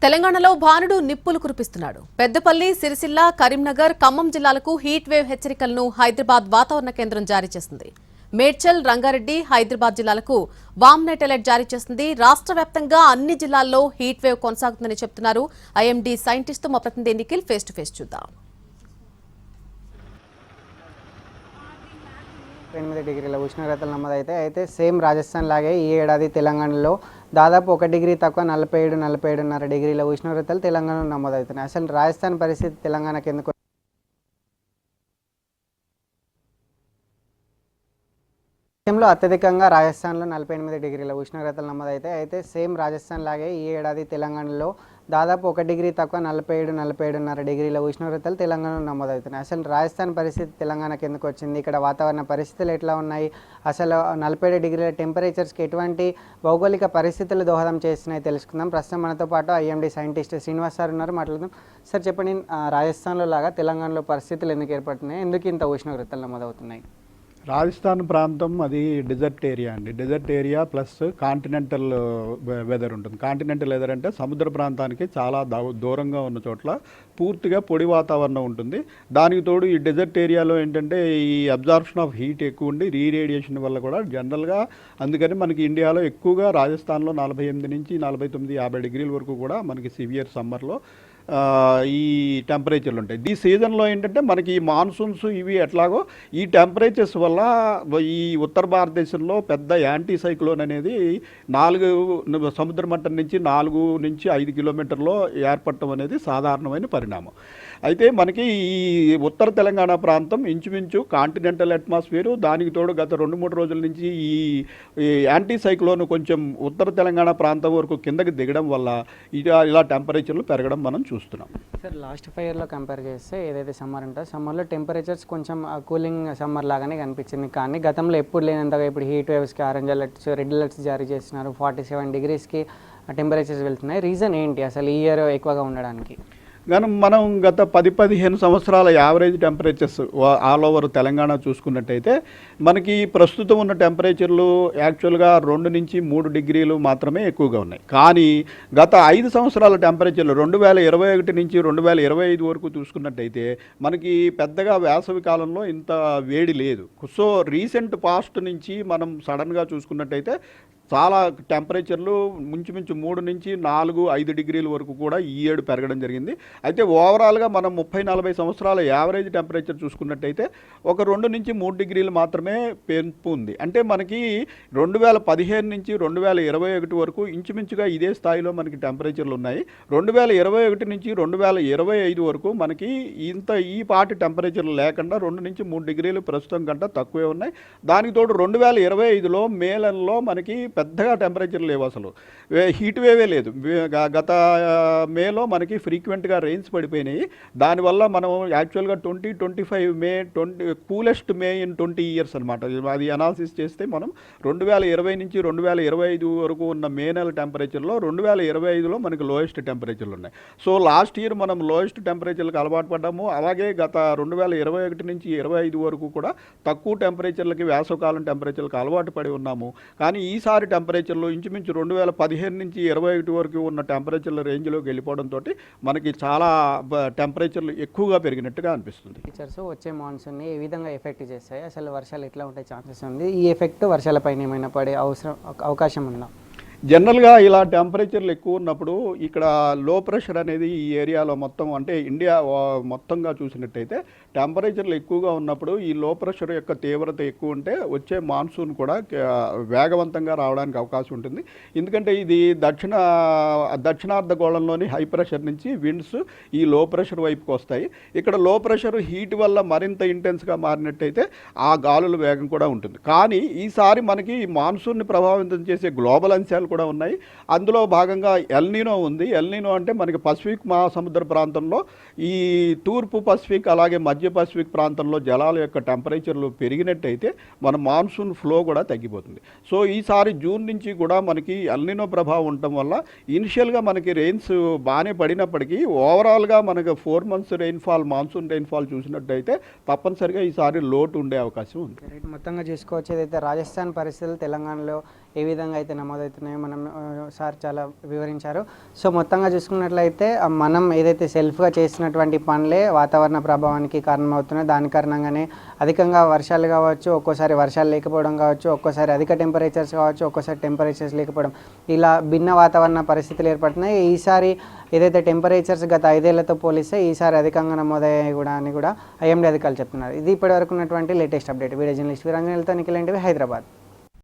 తెలంగాణలో భానుడు నిప్పులు కురిపిస్తున్నాడు. పెద్దపల్లి, సిరిసిల్ల, కరీంనగర్, ఖమ్మం జిల్లాలకు హీట్ వేవ్ హెచ్చరికలను హైదరాబాద్ వాతావరణ కేంద్రం జారీ చేసింది. మేడ్చల్, రంగారెడ్డి, హైదరాబాద్ జిల్లాలకు వామ్ నైట్ అలర్ట్ జారీ చేసింది. రాష్ట్ర వ్యాప్తంగా అన్ని జిల్లాల్లో హీట్ వేవ్ కొనసాగుతుందని చెబుతున్నారు ఐఎండీ సైంటిస్ట్. మా ప్రతినిధి నిఖిల్ ఫేస్ టు ఫేస్ చూద్దాం. 8 డిగ్రీల ఉష్ణోగ్రతలు నమోదైతే సేమ్ రాజస్థాన్ లాగే ఈ ఏడాది తెలంగాణలో దాదాపు 1 డిగ్రీ తక్కువ 47-47.5 డిగ్రీల ఉష్ణోగ్రతలు తెలంగాణలో నమోదవుతున్నాయి. అసలు రాజస్థాన్ పరిస్థితి తెలంగాణకి ఎందుకు దేశంలో అత్యధికంగా రాజస్థాన్లో 48 డిగ్రీల ఉష్ణోగ్రతలు నమోదైతే సేమ్ రాజస్థాన్ లాగే ఈ ఏడాది తెలంగాణలో దాదాపు 1 డిగ్రీ తక్కువ 47-47.5 డిగ్రీల ఉష్ణోగ్రతలు తెలంగాణలో నమోదవుతున్నాయి. అసలు రాజస్థాన్ పరిస్థితి తెలంగాణకి ఎందుకు వచ్చింది, ఇక్కడ వాతావరణ పరిస్థితులు ఎట్లా ఉన్నాయి, అసలు 47 డిగ్రీల టెంపరేచర్స్కి ఎటువంటి భౌగోళిక పరిస్థితులు దోహదం చేస్తున్నాయి తెలుసుకుందాం. ప్రస్తుతం మనతో పాటు ఐఎండీ సైంటిస్ట్ శ్రీనివాస్ సార్ ఉన్నారు, మాట్లాడుదాం. సార్ చెప్పండి, రాజస్థాన్లో లాగా తెలంగాణలో పరిస్థితులు ఎందుకు ఏర్పడుతున్నాయి, ఎందుకు ఇంత ఉష్ణోగ్రతలు నమోదవుతున్నాయి? రాజస్థాన్ ప్రాంతం అది డెజర్ట్ ఏరియా అండి. Desert area plus continental weather ఉంటుంది. కాంటినెంటల్ వెదర్ అంటే సముద్ర ప్రాంతానికి చాలా దూరంగా ఉన్న చోట్ల పూర్తిగా పొడి వాతావరణం ఉంటుంది. దానికి తోడు ఈ డెజర్ట్ ఏరియాలో ఏంటంటే ఈ అబ్జార్ప్షన్ ఆఫ్ హీట్ ఎక్కువ ఉండి రీరేడియేషన్ వల్ల కూడా జనరల్గా అందుకని మనకి ఇండియాలో ఎక్కువగా రాజస్థాన్లో 48 నుంచి 49-50 డిగ్రీల వరకు కూడా మనకి సివియర్ సమ్మర్లో ఈ టెంపరేచర్లు ఉంటాయి. ఈ సీజన్లో ఏంటంటే మనకి ఈ మాన్సూన్స్ ఇవి ఎట్లాగో ఈ టెంపరేచర్స్ వల్ల ఈ ఉత్తర భారతదేశంలో పెద్ద యాంటీ సైక్లోన్ అనేది 4 సముద్ర మట్టం నుంచి 4 నుంచి 5 కిలోమీటర్లో ఏర్పడటం అనేది సాధారణమైన పరిణామం. అయితే మనకి ఈ ఉత్తర తెలంగాణ ప్రాంతం ఇంచుమించు కాంటినెంటల్ అట్మాస్ఫియర్, దానికి తోడు గత 2-3 రోజుల నుంచి ఈ యాంటీ సైక్లోన్ కొంచెం ఉత్తర తెలంగాణ ప్రాంతం వరకు కిందకి దిగడం వల్ల ఇలా టెంపరేచర్లు పెరగడం మనం చూస్తున్నాం. సార్ లాస్ట్ 5 ఇయర్లో కంపేర్ చేస్తే ఏదైతే సమ్మర్ ఉంటుందో సమ్మర్లో టెంపరేచర్స్ కొంచెం కూలింగ్ సమ్మర్ లాగానే కనిపించింది, కానీ గతంలో ఎప్పుడు లేనంతగా ఇప్పుడు హీట్ వేవ్స్కి ఆరెంజ్ అలర్ట్స్, రెడ్ అలర్ట్స్ జారీ చేస్తున్నారు. 47 డిగ్రీస్కి టెంపరేచర్స్ వెళ్తున్నాయి. రీజన్ ఏంటి అసలు ఈ ఇయర్ ఎక్కువగా ఉండడానికి? కానీ మనం గత 10-15 సంవత్సరాల average temperatures all over Telangana చూసుకున్నట్టయితే మనకి ప్రస్తుతం ఉన్న టెంపరేచర్లు యాక్చువల్గా 2 నుంచి 3 డిగ్రీలు మాత్రమే ఎక్కువగా ఉన్నాయి. కానీ గత 5 సంవత్సరాల టెంపరేచర్లు 2021 నుంచి 2025 వరకు చూసుకున్నట్టయితే మనకి పెద్దగా వేసవి కాలంలో ఇంత వేడి లేదు. సో రీసెంట్ పాస్ట్ నుంచి మనం సడన్గా చూసుకున్నట్టయితే చాలా టెంపరేచర్లు ఇంచుమించు 3 నుంచి 4-5 డిగ్రీల వరకు కూడా ఈ ఏడు పెరగడం జరిగింది. అయితే ఓవరాల్గా మనం 30-40 సంవత్సరాల యావరేజ్ టెంపరేచర్ చూసుకున్నట్టయితే ఒక 2 నుంచి 3 డిగ్రీలు మాత్రమే పెంపు ఉంది. అంటే మనకి 2015 నుంచి 2021 వరకు ఇంచుమించుగా ఇదే స్థాయిలో మనకి టెంపరేచర్లు ఉన్నాయి. 2021 నుంచి 2025 వరకు మనకి ఈ పాటి టెంపరేచర్లు లేకుండా 2 నుంచి 3 డిగ్రీలు ప్రస్తుతం కంటే తక్కువే ఉన్నాయి. దానికి తోడు 2025లో మే నెలలో మనకి పెద్దగా టెంపరేచర్ లేవు, అసలు హీట్ వేవే లేదు. గత మేలో మనకి ఫ్రీక్వెంట్గా రెయిన్స్ పడిపోయినాయి. దానివల్ల మనం యాక్చువల్గా 2025 మే కూలెస్ట్ మే ఇన్ 20 ఇయర్స్ అనమాట. అది అనాలిసిస్ చేస్తే మనం 2020 నుంచి 2025 వరకు ఉన్న మే నెల టెంపరేచర్లో 2025లో మనకి లోయెస్ట్ టెంపరేచర్లు ఉన్నాయి. సో లాస్ట్ ఇయర్ మనం లోయెస్ట్ టెంపరేచర్లకు అలవాటు పడ్డాము. అలాగే గత 2021 నుంచి 25 వరకు కూడా తక్కువ టెంపరేచర్లకి వేసవకాలం టెంపరేచర్లకు అలవాటు పడి ఉన్నాము. కానీ ఈసారి టెంపరేచర్లు ఇంచుమించు 2015 నుంచి 21 వరకు ఉన్న టెంపరేచర్ల రేంజ్లోకి వెళ్ళిపోవడంతో మనకి చాలా టెంపరేచర్లు ఎక్కువగా పెరిగినట్టుగా అనిపిస్తుంది. టీచర్స్ వచ్చే మాన్సూన్ని ఏ విధంగా ఎఫెక్ట్ చేస్తాయి, అసలు వర్షాలు ఎట్లా ఉండే ఛాన్సెస్ ఉంది, ఈ ఎఫెక్ట్ వర్షాలపైన ఏమైనా పడే అవకాశం ఉందా? జనరల్గా ఇలా టెంపరేచర్లు ఎక్కువ ఉన్నప్పుడు ఇక్కడ లో ప్రెషర్ అనేది ఈ ఏరియాలో మొత్తం అంటే ఇండియా మొత్తంగా చూసినట్టయితే టెంపరేచర్లు ఎక్కువగా ఉన్నప్పుడు ఈ లో ప్రెషర్ యొక్క తీవ్రత ఎక్కువ ఉంటే వచ్చే మాన్సూన్ కూడా వేగవంతంగా రావడానికి అవకాశం ఉంటుంది. ఎందుకంటే ఇది దక్షిణార్ధగోళంలోని హై ప్రెషర్ నుంచి విండ్స్ ఈ లో ప్రెషర్ వైపుకి వస్తాయి. ఇక్కడ లో ప్రెషర్ హీట్ వల్ల మరింత ఇంటెన్స్గా మారినట్టయితే ఆ గాలుల వేగం కూడా ఉంటుంది. కానీ ఈసారి మనకి మాన్సూన్ని ప్రభావితం చేసే గ్లోబల్ అంశాలు కూడా ఉన్నాయి. అందులో భాగంగా ఎల్నినో ఉంది. ఎల్నినో అంటే మనకి పసిఫిక్ మహాసముద్ర ప్రాంతంలో ఈ తూర్పు పసిఫిక్ అలాగే మధ్య పసిఫిక్ ప్రాంతంలో జలాల యొక్క టెంపరేచర్లు పెరిగినట్టయితే మన మాన్సూన్ ఫ్లో కూడా తగ్గిపోతుంది. సో ఈసారి జూన్ నుంచి కూడా మనకి ఎల్నినో ప్రభావం ఉండటం వల్ల ఇనిషియల్గా మనకి రెయిన్స్ బాగానే పడినప్పటికీ ఓవరాల్గా మనకి 4 months రెయిన్ఫాల్ మాన్సూన్ రెయిన్ఫాల్ చూసినట్టయితే తప్పనిసరిగా ఈసారి లోటు ఉండే అవకాశం ఉంది. మొత్తంగా చూసుకోవచ్చు. ఏదైతే రాజస్థాన్ పరిస్థితులు తెలంగాణలో ఏ విధంగా అయితే నమోదవుతున్నాయో మనం సార్ చాలా వివరించారు. సో మొత్తంగా చూసుకున్నట్లయితే మనం ఏదైతే సెల్ఫ్గా చేసినటువంటి పనులే వాతావరణ ప్రభావానికి కారణమవుతున్నాయి. దాని కారణంగానే అధికంగా వర్షాలు కావచ్చు, ఒక్కోసారి వర్షాలు లేకపోవడం కావచ్చు, ఒక్కోసారి అధిక టెంపరేచర్స్ కావచ్చు, ఒక్కోసారి టెంపరేచర్స్ లేకపోవడం, ఇలా భిన్న వాతావరణ పరిస్థితులు ఏర్పడుతున్నాయి. ఈసారి ఏదైతే టెంపరేచర్స్ గత 5 ఏళ్లతో పోలిస్తే ఈసారి అధికంగా నమోదయ్యాయి కూడా అని కూడా ఐఎండీ అధికారులు చెప్తున్నారు. ఇది ఇప్పటివరకు ఉన్నటువంటి లేటెస్ట్ అప్డేట్. వీడియో జర్నలిస్ట్ వీరంజనేలతో నిఖిల్ ఎన్టీవీ, హైదరాబాద్.